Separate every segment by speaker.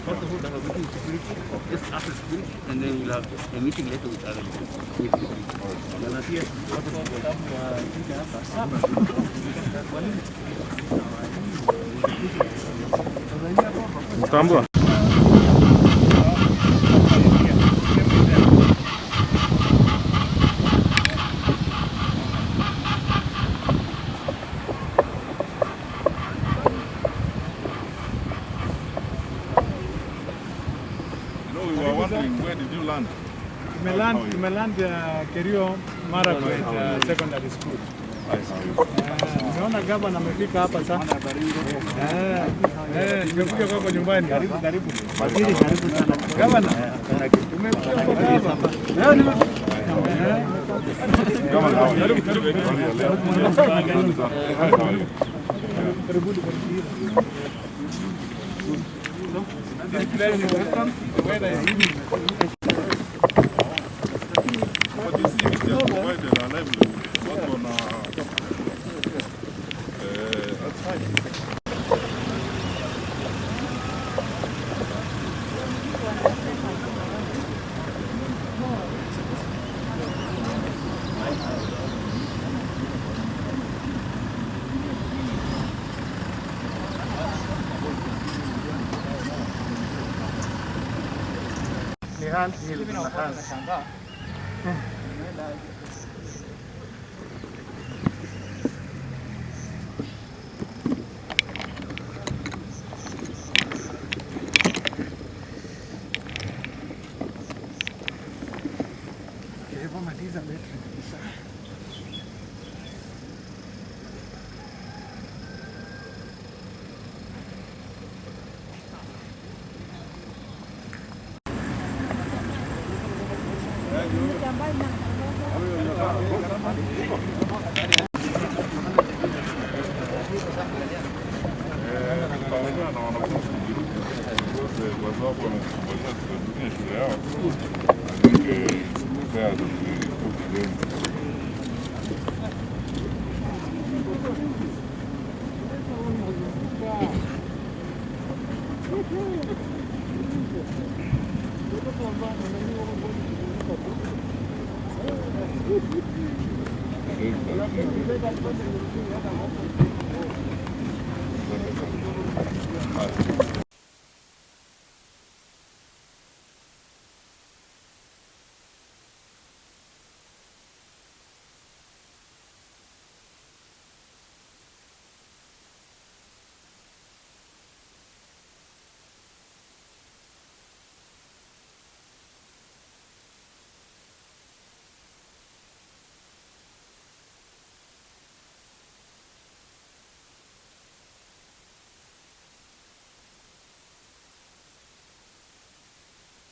Speaker 1: First of all, there will be security, just after security, and then we'll have a meeting later with other security.
Speaker 2: Mtambua.
Speaker 3: Where did you land?
Speaker 4: Tumeland Kerio Marakwet secondary school. Nimeona gavana amefika hapa sana. Nimekuja kwako nyumbani. Karibu. Karibu sana. Gavana. Tumekuja hapa.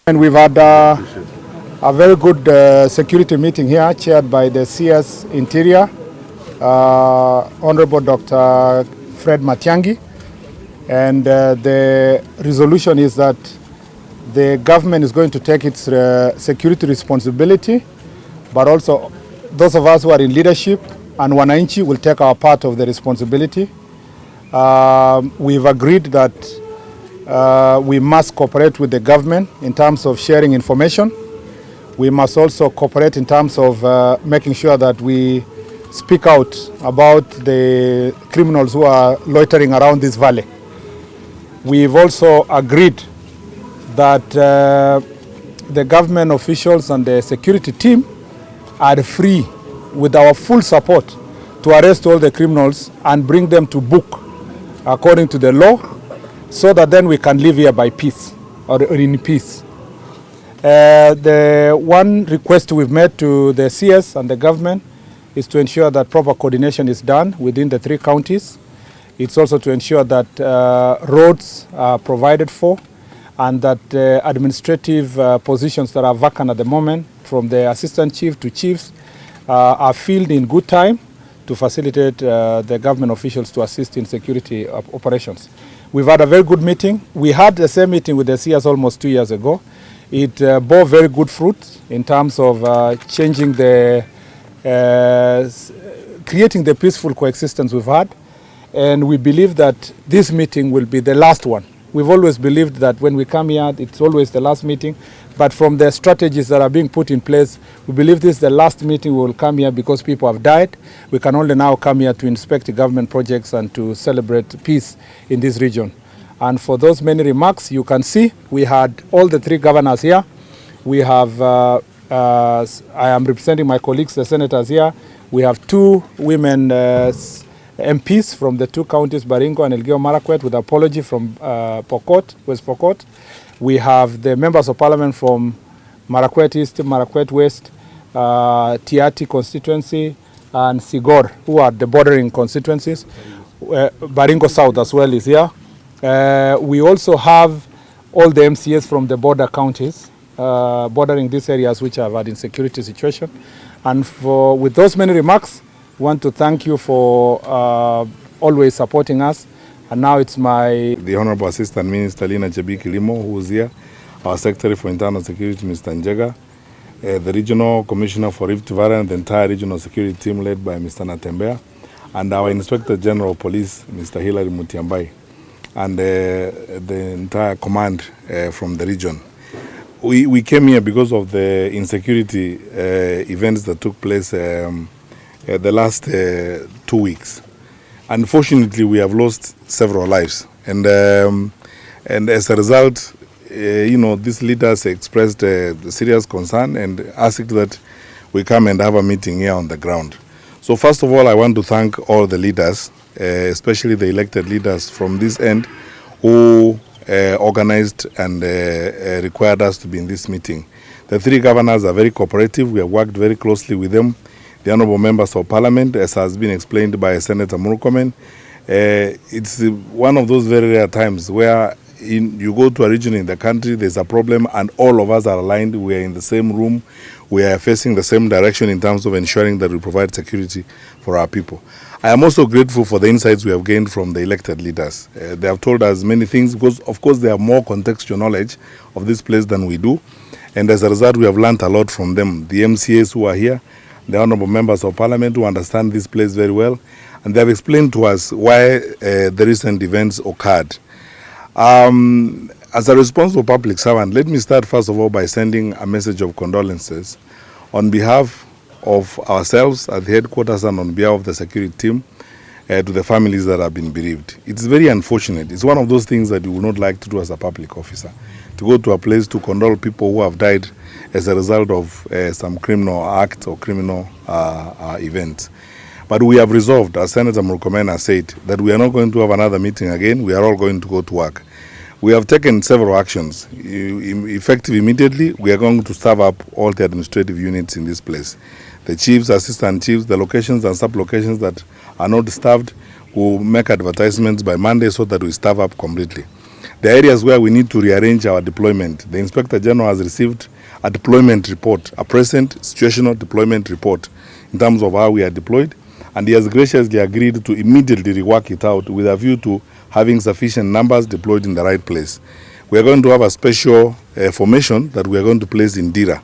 Speaker 5: And we've had a very good security meeting here, chaired by the CS Interior, Honorable Dr. Fred Matiangi. And the resolution is that the government is going to take its security responsibility, but also those of us who are in leadership and wananchi will take our part of the responsibility. We've agreed that we must cooperate with the government in terms of sharing information. We must also cooperate in terms of making sure that we speak out about the criminals who are loitering around this valley. We've also agreed that the government officials and the security team are free, with our full support, to arrest all the criminals and bring them to book according to the law, so that then we can live here by peace, or in peace. The one request we've made to the CS and the government is to ensure that proper coordination is done within the 3 counties. It's also to ensure that roads are provided for, and that administrative positions that are vacant at the moment, from the assistant chief to chiefs, are filled in good time to facilitate the government officials to assist in security operations. We've had a very good meeting. We had the same meeting with the CS almost 2 years ago. It bore very good fruit in terms of changing the, creating the peaceful coexistence we've had. And we believe that this meeting will be the last one we've always believed that when we come here, it's always the last meeting. But from the strategies that are being put in place, we believe this is the last meeting we will come here because people have died. We can only now come here to inspect government projects and to celebrate peace in this region. And for those many remarks, you can see we had all the 3 governors here. We have, I am representing my colleagues, the senators here. We have 2 women MPs from the 2 counties, Baringo and Elgeyo Marakwet, with apology from Pokot, West Pokot. We have the members of parliament from Marakwet East, Marakwet West, Tiati constituency, and Sigor, who are the bordering constituencies. Baringo South as well is here. We also have all the MCAs from the border counties, bordering these areas which have had insecurity situation. And with those many remarks, I want to thank you for always supporting us. And now it's the
Speaker 3: Honorable Assistant Minister Lina Chebi Kilimo, who is here, our Secretary for Internal Security, Mr. Njega, the Regional Commissioner for Rift Valley and the entire regional security team led by Mr. Mutembei, and our Inspector General of Police, Mr. Hilary Mutiambai, and the entire command from the region. We came here because of the insecurity events that took place the last 2 weeks. Unfortunately, we have lost several lives, and as a result, these leaders expressed serious concern and asked that we come and have a meeting here on the ground. So first of all, I want to thank all the leaders, especially the elected leaders from this end, who organized and required us to be in this meeting. The 3 governors are very cooperative. We have worked very closely with them. The honorable members of parliament, as has been explained by Senator Murkomen, it's one of those very rare times where you go to a region in the country, there's a problem, and all of us are aligned. We are in the same room. We are facing the same direction in terms of ensuring that we provide security for our people. I am also grateful for the insights we have gained from the elected leaders. They have told us many things because, of course, they have more contextual knowledge of this place than we do. And as a result, we have learned a lot from them. The MCAs who are here, the honorable members of parliament who understand this place very well, and they have explained to us why the recent events occurred. As a responsible public servant, let me start first of all by sending a message of condolences on behalf of ourselves at the headquarters and on behalf of the security team to the families that have been bereaved. It's very unfortunate. It's one of those things that you would not like to do as a public officer, to go to a place to condole people who have died as a result of some criminal act or criminal event. But we have resolved, as Senator Murkomen has said, that we are not going to have another meeting again. We are all going to go to work. We have taken several actions. Effective immediately, we are going to staff up all the administrative units in this place. The chiefs, assistant chiefs, the locations and sub-locations that are not staffed will make advertisements by Monday so that we staff up completely. The areas where we need to rearrange our deployment, the Inspector General has received a deployment report, a present situational deployment report in terms of how we are deployed, and he has graciously agreed to immediately rework it out with a view to having sufficient numbers deployed in the right place. We are going to have a special formation that we are going to place in Dira,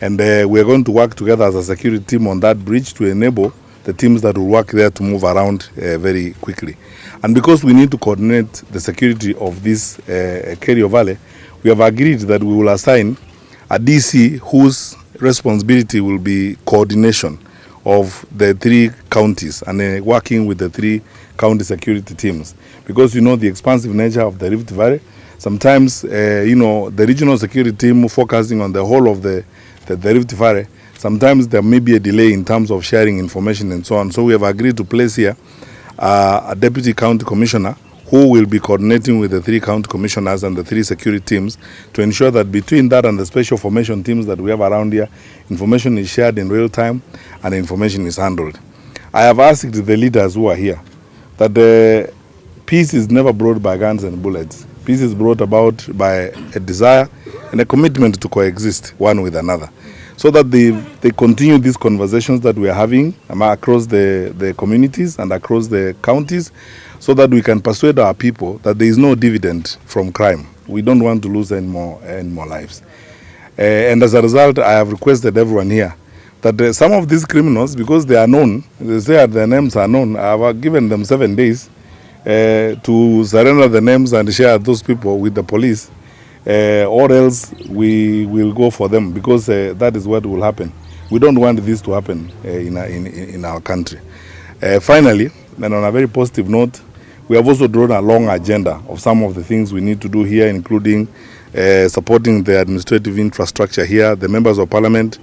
Speaker 3: and we are going to work together as a security team on that bridge to enable the teams that will work there to move around very quickly. And because we need to coordinate the security of this Kerio Valley, we have agreed that we will assign a DC whose responsibility will be coordination of the 3 counties and working with the 3 county security teams. Because you know the expansive nature of the Rift Valley, sometimes the regional security team focusing on the whole of the Rift Valley, sometimes there may be a delay in terms of sharing information and so on. So we have agreed to place here a deputy county commissioner who will be coordinating with the 3 county commissioners and the 3 security teams to ensure that between that and the special formation teams that we have around here, information is shared in real time and information is handled. I have asked the leaders who are here that the peace is never brought by guns and bullets. Peace is brought about by a desire and a commitment to coexist one with another, so that they continue these conversations that we are having across the communities and across the counties, so that we can persuade our people that there is no dividend from crime. We don't want to lose any more lives. And as a result, I have requested everyone here that some of these criminals, because they are known, they say their names are known, I have given them 7 days to surrender the names and share those people with the police, or else we will go for them, because that is what will happen. We don't want this to happen in our country. Finally, and on a very positive note, we have also drawn a long agenda of some of the things we need to do here, including supporting the administrative infrastructure here. The members of parliament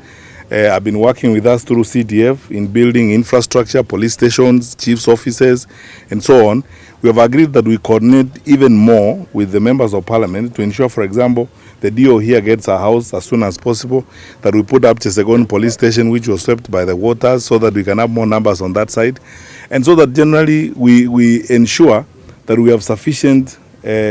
Speaker 3: have been working with us through CDF in building infrastructure, police stations, chief's offices, and so on. We have agreed that we coordinate even more with the members of parliament to ensure, for example, the DO here gets a house as soon as possible, that we put up Chesegon police station, which was swept by the waters, so that we can have more numbers on that side, and so that generally we ensure that we have sufficient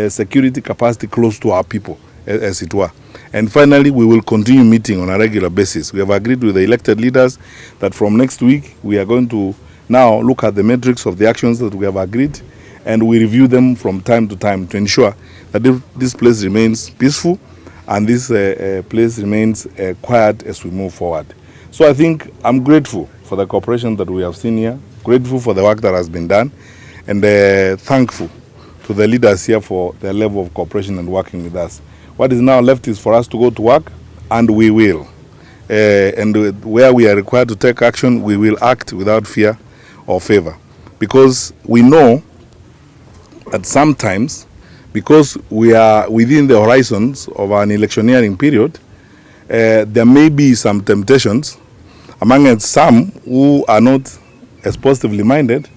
Speaker 3: security capacity close to our people, as it were. And finally, we will continue meeting on a regular basis. We have agreed with the elected leaders that from next week, we are going to now look at the metrics of the actions that we have agreed, and we review them from time to time to ensure that this place remains peaceful and this place remains quiet as we move forward. So I think I'm grateful for the cooperation that we have seen here, grateful for the work that has been done, and thankful to the leaders here for their level of cooperation and working with us. What is now left is for us to go to work, and we will. And where we are required to take action, we will act without fear or favor. Because we know that sometimes, because we are within the horizons of an electioneering period, there may be some temptations among some who are not as positively minded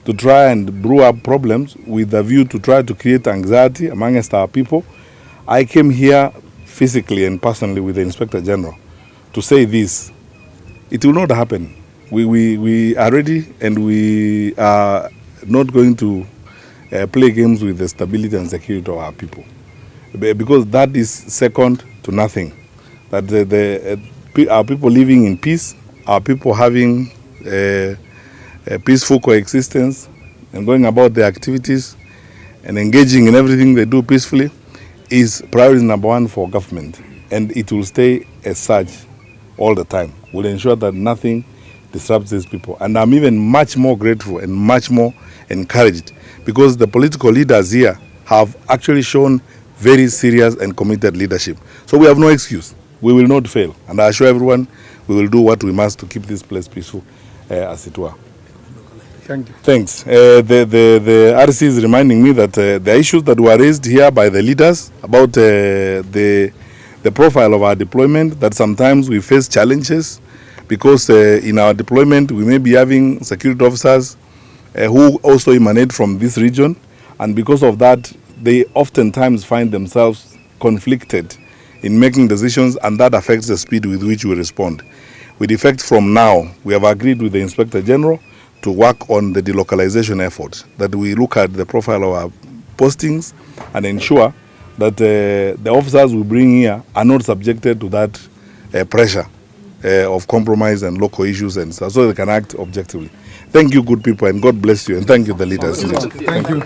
Speaker 3: to try and brew up problems with a view to try to create anxiety amongst our people. I came here physically and personally with the Inspector General to say this: it will not happen. We are ready, and we are not going to play games with the stability and security of our people, because that is second to nothing. That our people living in peace, our people having a peaceful coexistence and going about their activities and engaging in everything they do peacefully is priority number one for government, and it will stay as such all the time. We'll ensure that nothing disrupts these people. And I'm even much more grateful and much more encouraged, because the political leaders here have actually shown very serious and committed leadership. So we have no excuse. We will not fail. And I assure everyone we will do what we must to keep this place peaceful, as it were.
Speaker 5: Thank you.
Speaker 3: Thanks. The RC is reminding me that the issues that were raised here by the leaders about the profile of our deployment, that sometimes we face challenges because in our deployment we may be having security officers who also emanate from this region, and because of that they oftentimes find themselves conflicted in making decisions, and that affects the speed with which we respond. With effect from now, we have agreed with the Inspector General to work on the delocalization effort, that we look at the profile of our postings and ensure that the officers we bring here are not subjected to that pressure of compromise and local issues, and so they can act objectively. Thank you, good people, and God bless you, and thank you, the leaders.
Speaker 5: Thank you.